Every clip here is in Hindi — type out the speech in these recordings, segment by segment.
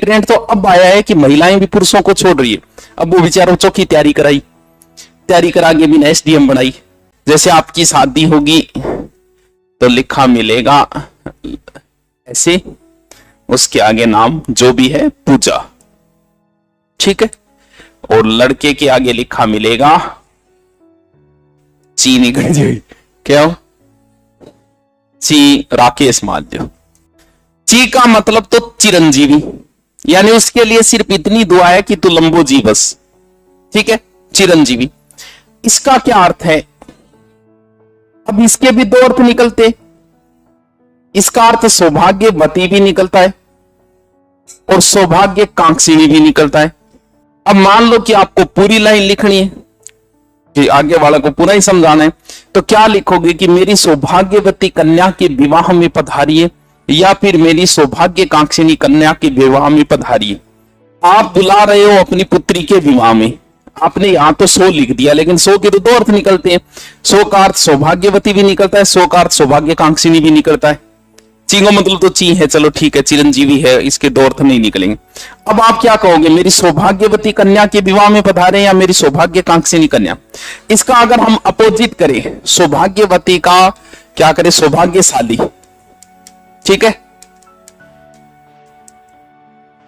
ट्रेंड तो अब आया है कि महिलाएं भी पुरुषों को छोड़ रही है। अब वो बेचारों चौकी तैयारी कराई, तैयारी करा के भी एसडीएम बनाई। जैसे आपकी शादी होगी तो लिखा मिलेगा ऐसे, उसके आगे नाम जो भी है पूजा, ठीक है। और लड़के के आगे लिखा मिलेगा ची निकल जाएगी, क्या हो, ची राकेश माल्य। ची का मतलब तो चिरंजीवी, यानी उसके लिए सिर्फ इतनी दुआ है कि तू लंबो जी बस, ठीक है, चिरंजीवी। इसका क्या अर्थ है? अब इसके भी दो अर्थ निकलते। इसका अर्थ सौभाग्यवती भी निकलता है और सौभाग्य कांक्षिणी भी निकलता है। अब मान लो कि आपको पूरी लाइन लिखनी है कि आगे वाला को पूरा ही समझाना है, तो क्या लिखोगे कि मेरी सौभाग्यवती कन्या के विवाह में पधारिए, या फिर मेरी सौभाग्य कांक्षिणी कन्या के विवाह में पधारिए। आप बुला रहे हो अपनी पुत्री के विवाह में, आपने यहां तो 100 लिख दिया, लेकिन 100 के तो दो अर्थ निकलते हैं। 100 का अर्थ सौभाग्यवती भी निकलता है, 100 का अर्थ सौभाग्य कांक्षिणी भी निकलता है। चींगो मतलब तो ची है, चलो ठीक है, चिरंजीवी है, इसके दो अर्थ नहीं निकलेंगे। अब आप क्या कहोगे, मेरी सौभाग्यवती कन्या के विवाह में पधारे या मेरी सौभाग्य कांक्षिणी कन्या? इसका अगर हम अपोजिट करें, सौभाग्यवती का क्या करें, सौभाग्यशाली, ठीक है,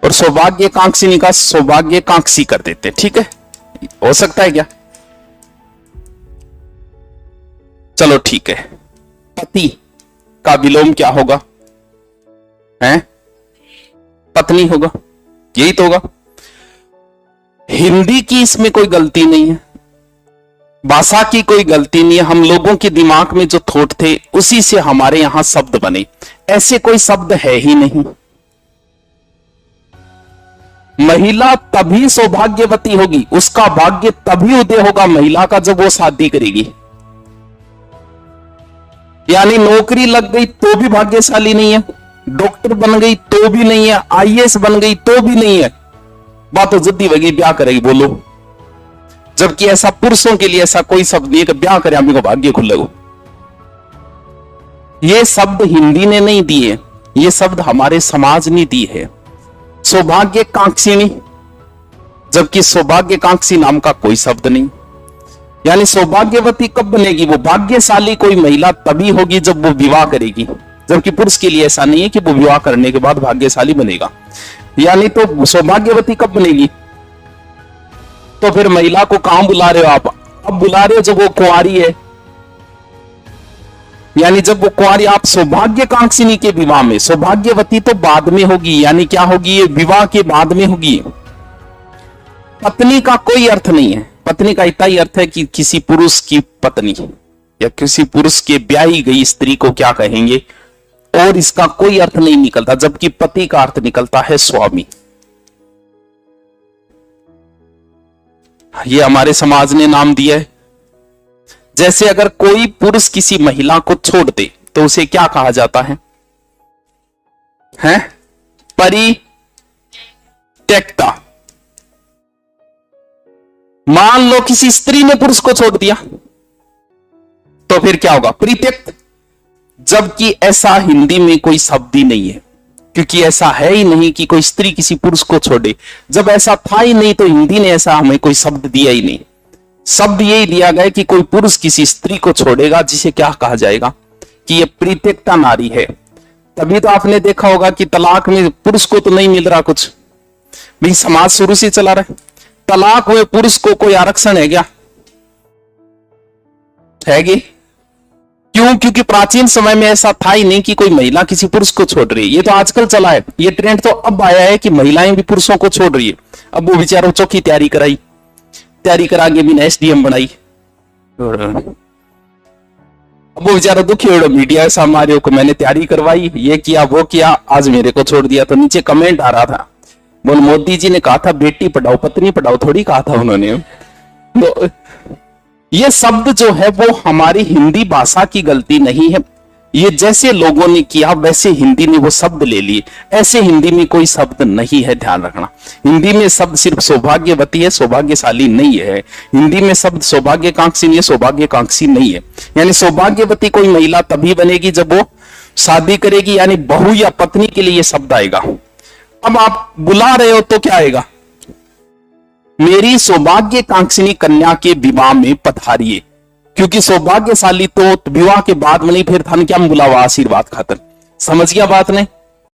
और सौभाग्य कांक्षिणी का सौभाग्य कांक्षी कर देते, ठीक है। हो सकता है क्या? चलो ठीक है। पति का विलोम क्या होगा? हैं? पत्नी होगा, यही तो होगा। हिंदी की इसमें कोई गलती नहीं है, भाषा की कोई गलती नहीं है। हम लोगों के दिमाग में जो थॉट थे उसी से हमारे यहां शब्द बने, ऐसे कोई शब्द है ही नहीं। महिला तभी सौभाग्यवती होगी, उसका भाग्य तभी उदय होगा महिला का जब वो शादी करेगी। यानी नौकरी लग गई तो भी भाग्यशाली नहीं है, डॉक्टर बन गई तो भी नहीं है, आईएएस बन गई तो भी नहीं है, बात तो जिद्दी वगी ब्याह करेगी बोलो। जबकि ऐसा पुरुषों के लिए ऐसा कोई शब्द नहीं है कि ब्याह करे अम्मी को भाग्य खुलेगा। ये शब्द हिंदी ने नहीं दिए, ये शब्द हमारे समाज ने दी है। सौभाग्य कांक्षिणी, जबकि सौभाग्य कांक्षी नाम का कोई शब्द नहीं। यानी सौभाग्यवती कब बनेगी? वो भाग्यशाली कोई महिला तभी होगी जब वो विवाह करेगी, जबकि पुरुष के लिए ऐसा नहीं है कि वो विवाह करने के बाद भाग्यशाली बनेगा। यानी तो सौभाग्यवती कब बनेगी? तो फिर महिला को कहां बुला रहे हो आप? अब बुला रहे हो जब वो कुंवारी है, यानी जब वो कुंवारी, आप सौभाग्य कांक्षिणी के विवाह में। सौभाग्यवती तो बाद में होगी, यानी क्या होगी, ये विवाह के बाद में होगी। पत्नी का कोई अर्थ नहीं है, पत्नी का इतना ही अर्थ है कि किसी पुरुष की पत्नी या किसी पुरुष के ब्याही गई स्त्री को क्या कहेंगे, और इसका कोई अर्थ नहीं निकलता। जबकि पति का अर्थ निकलता है स्वामी। ये हमारे समाज ने नाम दिया है। जैसे अगर कोई पुरुष किसी महिला को छोड़ दे तो उसे क्या कहा जाता है? हैं? परित्यक्ता। मान लो किसी स्त्री ने पुरुष को छोड़ दिया तो फिर क्या होगा? परित्यक्त। जबकि ऐसा हिंदी में कोई शब्द ही नहीं है, क्योंकि ऐसा है ही नहीं कि कोई स्त्री किसी पुरुष को छोड़े। जब ऐसा था ही नहीं तो हिंदी ने ऐसा हमें कोई शब्द दिया ही नहीं। शब्द यही दिया गया कि कोई पुरुष किसी स्त्री को छोड़ेगा, जिसे क्या कहा जाएगा कि ये परित्यक्ता नारी है। तभी तो आपने देखा होगा कि तलाक में पुरुष को तो नहीं मिल रहा कुछ, भाई समाज शुरू से चला रहा है। तलाक में पुरुष को कोई आरक्षण है क्या? है कि क्यों? क्योंकि प्राचीन समय में ऐसा था ही नहीं कि कोई महिला किसी पुरुष को छोड़ रही है। ये तो आजकल चला है, ये ट्रेंड तो अब आया है कि महिलाएं भी पुरुषों को छोड़ रही है। अब वो बेचारों चौकी तैयारी कराई, तैयारी करा के भी एसडीएम बनाई, अब वो बेचारा दुखी हो, मीडिया के सामने को मैंने तैयारी करवाई, ये किया वो किया, आज मेरे को छोड़ दिया। तो नीचे कमेंट आ रहा था, बोल मोदी जी ने कहा था बेटी पढ़ाओ पत्नी पढ़ाओ, थोड़ी कहा था उन्होंने। तो ये शब्द जो है वो हमारी हिंदी भाषा की गलती नहीं है, ये जैसे लोगों ने किया वैसे हिंदी ने वो शब्द ले लिए। ऐसे हिंदी में कोई शब्द नहीं है, ध्यान रखना। हिंदी में शब्द सिर्फ सौभाग्यवती है, सौभाग्यशाली नहीं है। हिंदी में शब्द सौभाग्य कांक्षी है, सौभाग्य कांक्षी नहीं है। यानी सौभाग्यवती कोई महिला तभी बनेगी जब वो शादी करेगी, यानी बहू या पत्नी के लिए ये शब्द आएगा। अब आप बुला रहे हो तो क्या आएगा, मेरी सौभाग्य कांक्षिणी कन्या के विवाह में पधारिए, क्योंकि सौभाग्यशाली तो विवाह के बाद में नहीं, फिर धन क्या बुलावा आशीर्वाद खातर। समझ गया बात नहीं।